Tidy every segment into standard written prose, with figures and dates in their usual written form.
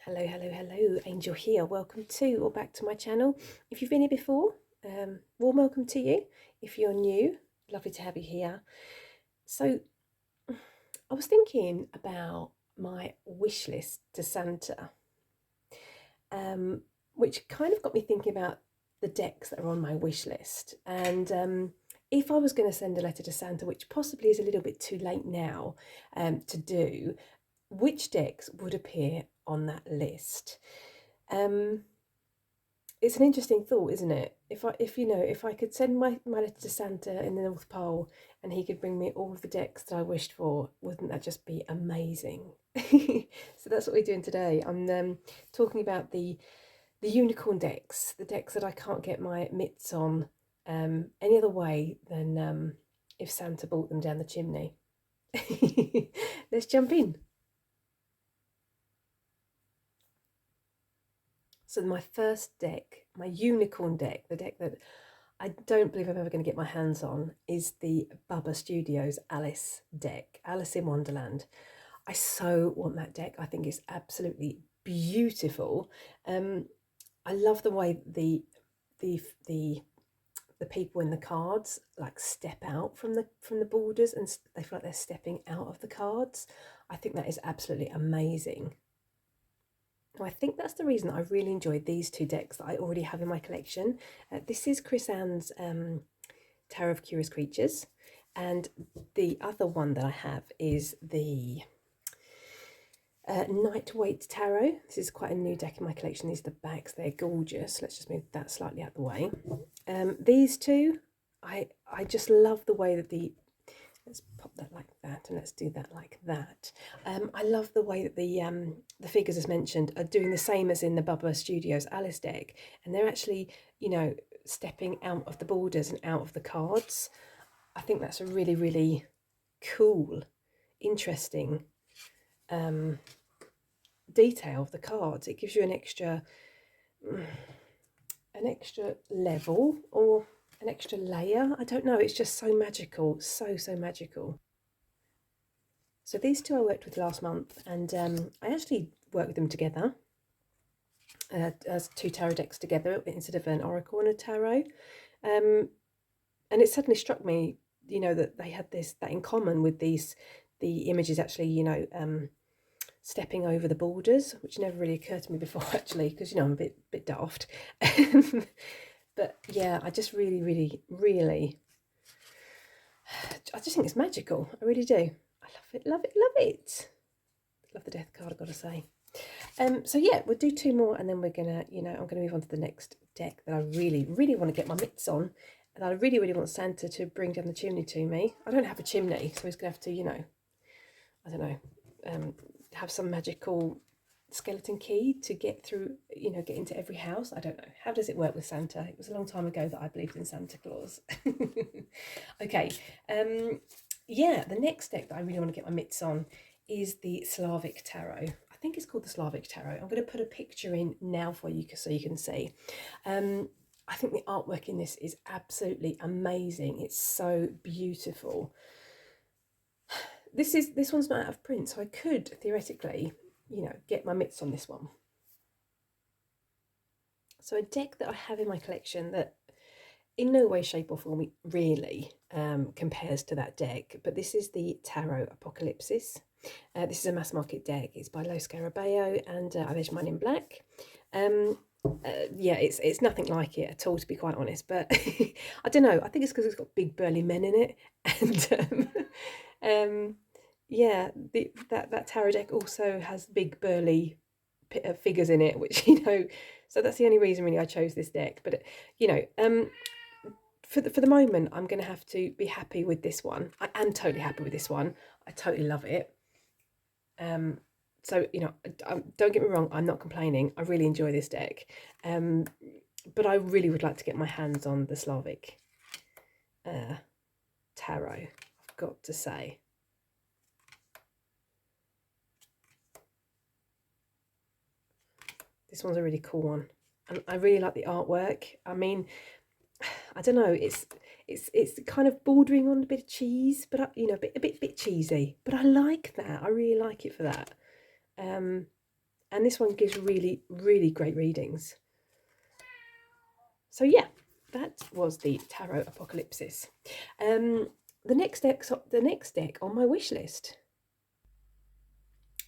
Hello, hello, hello, Angel here. Welcome to or back to my channel. If you've been here before, warm welcome to you. If you're new, lovely to have you here. So, I was thinking about my wish list to Santa, which kind of got me thinking about the decks that are on my wish list. And if I was going to send a letter to Santa, which possibly is a little bit too late now to do, which decks would appear on that list? It's an interesting thought, isn't it? If I could send my letter to Santa in the North Pole and he could bring me all of the decks that I wished for, wouldn't that just be amazing? So that's what we're doing today. I'm talking about the unicorn decks, the decks that I can't get my mitts on any other way than if Santa brought them down the chimney. Let's jump in. So my first deck, my unicorn deck, the deck that I don't believe I'm ever going to get my hands on, is the Bubba Studios Alice deck, Alice in Wonderland. I so want that deck. I think it's absolutely beautiful. I love the way the the people in the cards like step out from the borders and they feel like they're stepping out of the cards. I think that is absolutely amazing. I think that's the reason I really enjoyed these two decks that I already have in my collection. This is Chris Ann's Tower of Curious Creatures, and the other one that I have is the Nightweight Tarot. This is quite a new deck in my collection. These are the backs, they're gorgeous. Let's just move that slightly out of the way. These two, I just love the way that let's pop that like that and let's do that like that. I love the way that the figures, as mentioned, are doing the same as in the Bubba Studios Alice deck, and they're actually, stepping out of the borders and out of the cards. I think that's a really, really cool, interesting detail of the cards. It gives you an extra level or an extra layer. I don't know. It's just so magical, so magical. So these two I worked with last month, and I actually worked with them together as two tarot decks together instead of an oracle and a tarot. And it suddenly struck me, that they had that in common with the images actually, stepping over the borders, which never really occurred to me before actually, because I'm a bit daft. But yeah, I just really, I just think it's magical. I really do. I love it. Love the death card, I've got to say. So yeah, we'll do two more, and then we're gonna, I'm gonna move on to the next deck that I really want to get my mitts on, and I really want Santa to bring down the chimney to me. I don't have a chimney, so he's gonna have to, I don't know, have some magical skeleton key to get through, get into every house. I don't know. How does it work with Santa? It was a long time ago that I believed in Santa Claus. Okay. Yeah, the next deck that I really want to get my mitts on is the Slavic Tarot. I think it's called the Slavic Tarot. I'm going to put a picture in now for you so you can see. I think the artwork in this is absolutely amazing. It's so beautiful. This one's not out of print, so I could theoretically, get my mitts on this one. So a deck that I have in my collection that in no way, shape or form really compares to that deck, but this is the Tarot Apocalypsis. This is a mass market deck. It's by Los Scarabeo, and I've edged mine in black. Yeah, it's nothing like it at all, to be quite honest, but I don't know. I think it's because it's got big burly men in it, and yeah, that tarot deck also has big burly figures in it, which so that's the only reason really I chose this deck. But for the moment, I'm going to have to be happy with this one. I am totally happy with this one. I totally love it. So don't get me wrong, I'm not complaining. I really enjoy this deck, but I really would like to get my hands on the Slavic tarot, I've got to say. This one's a really cool one, and I really like the artwork. I mean, I don't know, it's kind of bordering on a bit of cheese, but a bit cheesy. But I like that. I really like it for that. and this one gives really, really great readings. So yeah, that was the Tarot Apocalypsis. The next deck on my wish list.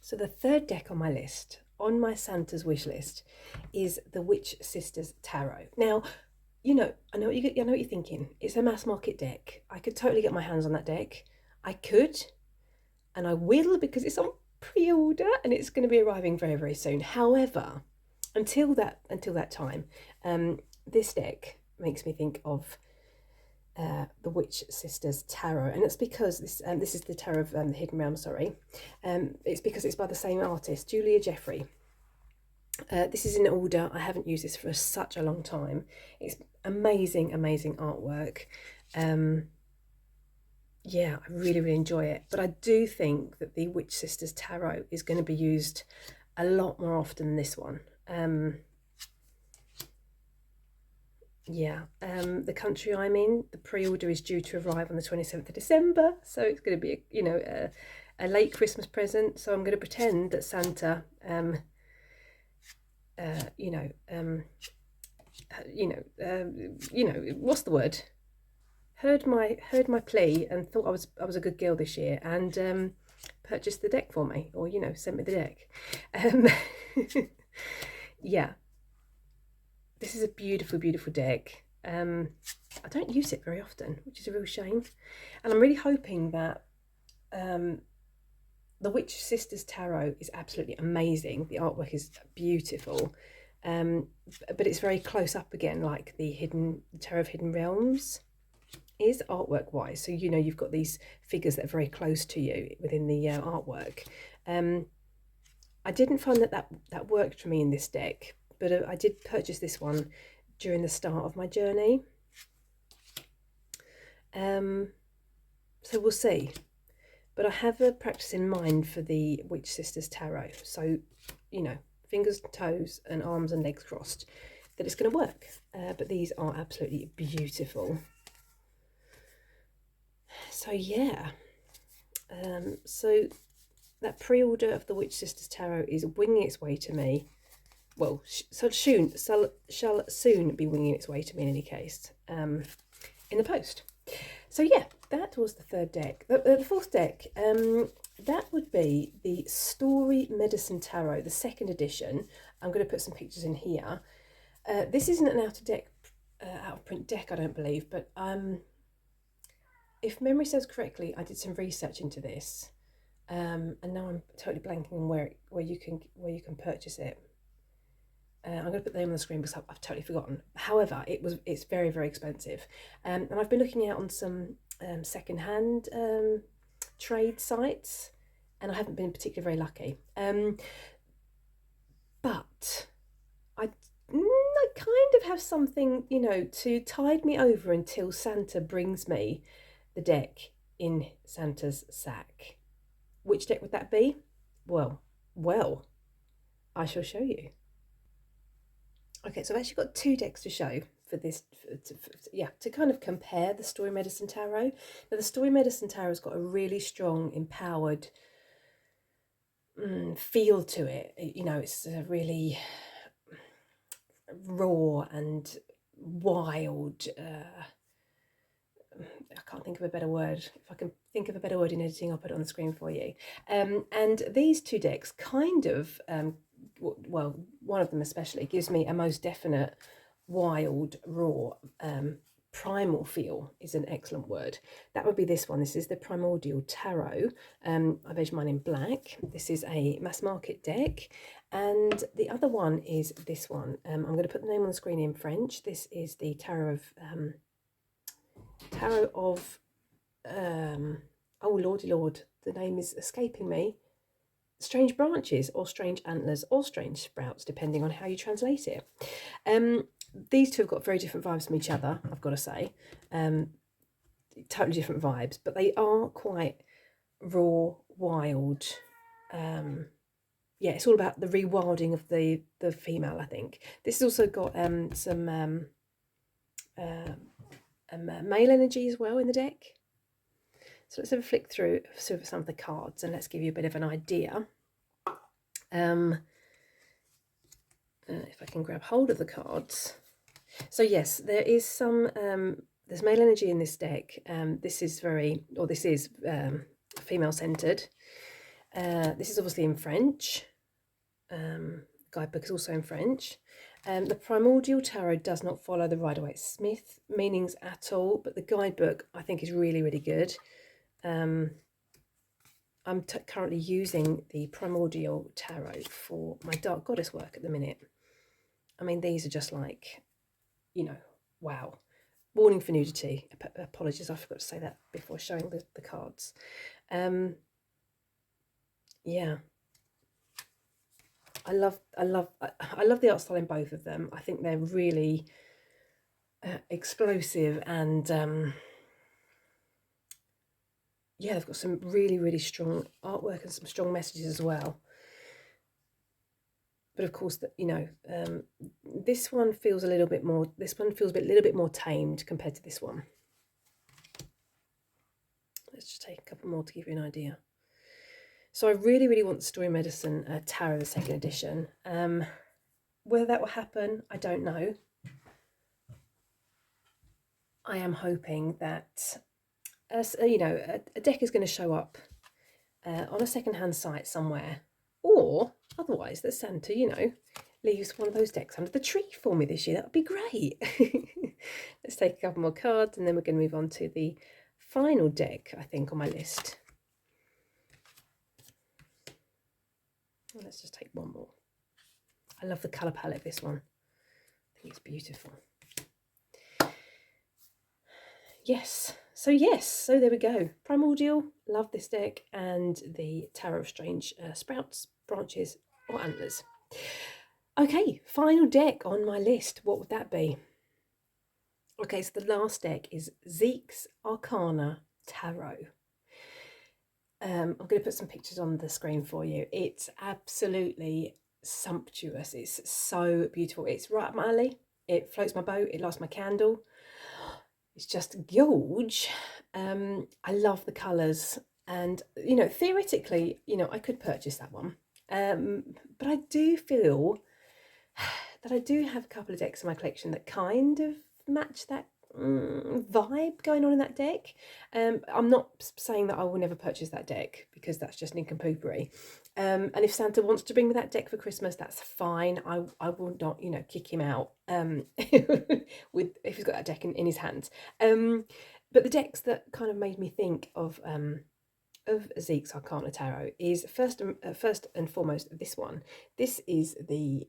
So the third deck on my list, on my Santa's wish list, is the Witch Sisters Tarot. Now, you know, I know what you're thinking. It's a mass market deck. I could totally get my hands on that deck. I could, and I will, because it's on pre-order and it's going to be arriving very, very soon. However, until that time, this deck makes me think of the Witch Sisters Tarot, and it's because this is the Tarot of the Hidden Realm. Sorry, it's because it's by the same artist, Julia Jeffrey. This is in order. I haven't used this for such a long time. It's amazing, amazing artwork. Yeah, I really, really enjoy it. But I do think that the Witch Sisters Tarot is going to be used a lot more often than this one. The country I'm in, the pre-order is due to arrive on the 27th of December, so it's going to be a late Christmas present. So I'm going to pretend that Santa, what's the word? Heard my plea and thought I was a good girl this year, and purchased the deck for me, or sent me the deck. Yeah. This is a beautiful, beautiful deck. I don't use it very often, which is a real shame. And I'm really hoping that the Witch Sisters Tarot is absolutely amazing. The artwork is beautiful. But it's very close up again, like the Tarot of Hidden Realms is artwork-wise. So, you've got these figures that are very close to you within the artwork. I didn't find that worked for me in this deck, but I did purchase this one during the start of my journey. So we'll see. But I have a practice in mind for the Witch Sisters Tarot. So, fingers, toes, and arms and legs crossed that it's going to work. But these are absolutely beautiful. So, yeah. So that pre-order of the Witch Sisters Tarot is winging its way to me. Well, shall soon be winging its way to me in any case, in the post. So yeah, that was the third deck. The fourth deck, that would be the Story Medicine Tarot, the second edition. I'm going to put some pictures in here. This isn't an out of print deck, I don't believe, but if memory serves correctly, I did some research into this, and now I'm totally blanking on where you can purchase it. I'm going to put the name on the screen because I've totally forgotten. However, it's very, very expensive, and I've been looking out on some second-hand trade sites, and I haven't been particularly very lucky. But I kind of have something, to tide me over until Santa brings me the deck in Santa's sack. Which deck would that be? Well, I shall show you. Okay, so I've actually got two decks to show for this, to kind of compare the Story Medicine Tarot. Now, the Story Medicine Tarot's got a really strong, empowered feel to it. It's a really raw and wild. I can't think of a better word. If I can think of a better word in editing, I'll put it on the screen for you. And these two decks kind of, well, one of them especially gives me a most definite wild, raw, primal feel is an excellent word. That would be this one. This is the Primordial Tarot. I've edged mine in black. This is a mass market deck. And the other one is this one. I'm going to put the name on the screen in French. This is the Tarot of oh lordy lord, the name is escaping me. Strange Branches, or Strange Antlers, or Strange Sprouts, depending on how you translate it. These two have got very different vibes from each other, I've got to say. Totally different vibes, but they are quite raw, wild. Yeah, it's all about the rewilding of the female, I think. This has also got some male energy as well in the deck. So let's have a flick through some of the cards and let's give you a bit of an idea. if I can grab hold of the cards. So yes, there is some, there's male energy in this deck. This is female-centered. This is obviously in French. Guidebook is also in French. The Primordial Tarot does not follow the Rider-Waite-Smith meanings at all, but the guidebook I think is really, really good. I'm currently using the Primordial Tarot for my Dark Goddess work at the minute. I mean, these are just like, you know, wow. Warning for nudity. Apologies, I forgot to say that before showing the cards. Yeah. I love the art style in both of them. I think they're really explosive and yeah, they've got some really, really strong artwork and some strong messages as well. But of course, you know, this one feels a little bit more. This one feels a little bit more tamed compared to this one. Let's just take a couple more to give you an idea. So I really, really want the Story Medicine Tarot, the second edition. Whether that will happen, I don't know. I am hoping that, you know, a deck is going to show up on a second-hand site somewhere, or otherwise that Santa, you know, leaves one of those decks under the tree for me this year. That would be great. Let's take a couple more cards, and then we're going to move on to the final deck, I think, on my list. Let's just take one more. I love the colour palette of this one. I think it's beautiful. Yes, so there we go. Primordial, love this deck, and the Tarot of Strange Sprouts, Branches, or Antlers. Okay, final deck on my list. What would that be? Okay, so the last deck is Zeke's Arcana Tarot. I'm going to put some pictures on the screen for you. It's absolutely sumptuous. It's so beautiful. It's right up my alley. It floats my boat. It lights my candle. It's just gorge. I love the colours, and you know, theoretically, you know, I could purchase that one, but I do feel that I do have a couple of decks in my collection that kind of match that vibe going on in that deck. I'm not saying that I will never purchase that deck, because that's just nincompoopry. And if Santa wants to bring me that deck for Christmas, that's fine. I will not, you know, kick him out with if he's got that deck in his hands. But the decks that kind of made me think of Zeke's Arcana Tarot is first and foremost this one. This is the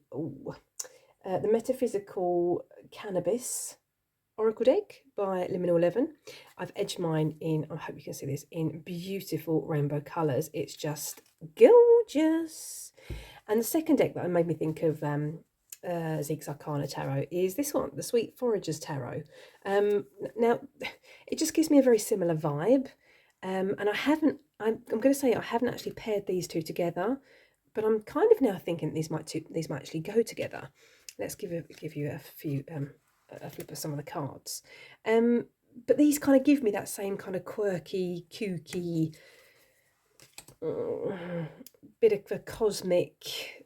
Metaphysical Cannabis Oracle deck by Liminal 11. I've edged mine in, I hope you can see this, in beautiful rainbow colours. It's just gorgeous. And the second deck that made me think of Zeke's Arcana Tarot is this one, the Sweet Foragers Tarot. Now, it just gives me a very similar vibe. And I'm going to say I haven't actually paired these two together, but I'm kind of now thinking these might actually go together. Let's give you a few a flip of some of the cards. But these kind of give me that same kind of quirky, kooky, bit of a cosmic,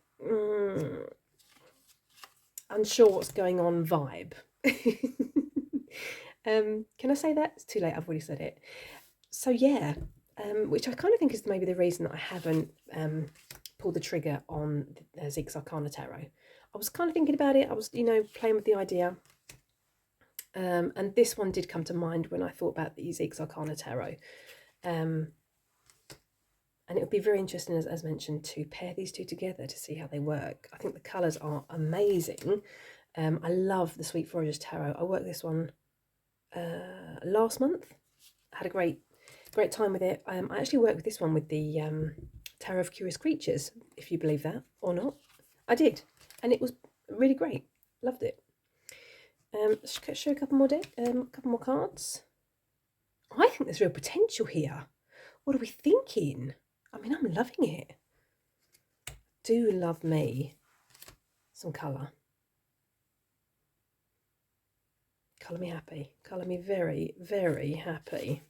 unsure what's going on vibe. Can I say that? It's too late, I've already said it. So yeah, which I kind of think is maybe the reason that I haven't pulled the trigger on Zeke's Arcana Tarot. I was kind of thinking about it. I was, you know, playing with the idea. And this one did come to mind when I thought about the Zeke's Arcana Tarot. And it would be very interesting, as mentioned, to pair these two together to see how they work. I think the colours are amazing. I love the Sweet Foragers Tarot. I worked this one last month. I had a great time with it. I actually worked with this one with the Tarot of Curious Creatures, if you believe that or not. I did, and it was really great. Loved it. Show a couple more cards. I think there's real potential here. What are we thinking? I mean, I'm loving it. Do love me some colour. Colour me happy. Colour me very, very happy.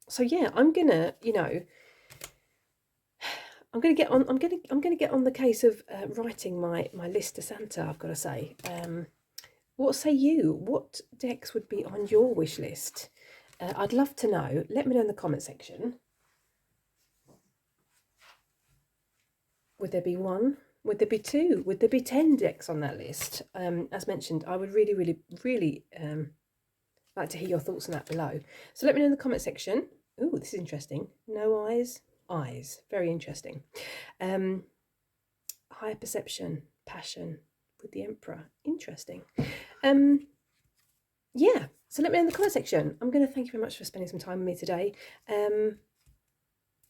So yeah, I'm gonna, you know, I'm going to get on. I'm going to get on the case of writing my list to Santa. I've got to say. What say you? What decks would be on your wish list? I'd love to know. Let me know in the comment section. Would there be one? Would there be two? Would there be 10 decks on that list? As mentioned, I would really, really, really like to hear your thoughts on that below. So let me know in the comment section. Ooh, this is interesting. No eyes, eyes. Very interesting. Higher perception, passion with the Emperor. Interesting. Yeah, so let me know in the comment section. I'm going to thank you very much for spending some time with me today.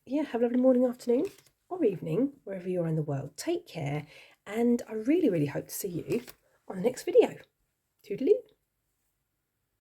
Yeah, have a lovely morning, afternoon, or evening, wherever you are in the world. Take care, and I really, really hope to see you on the next video. Toodaloo.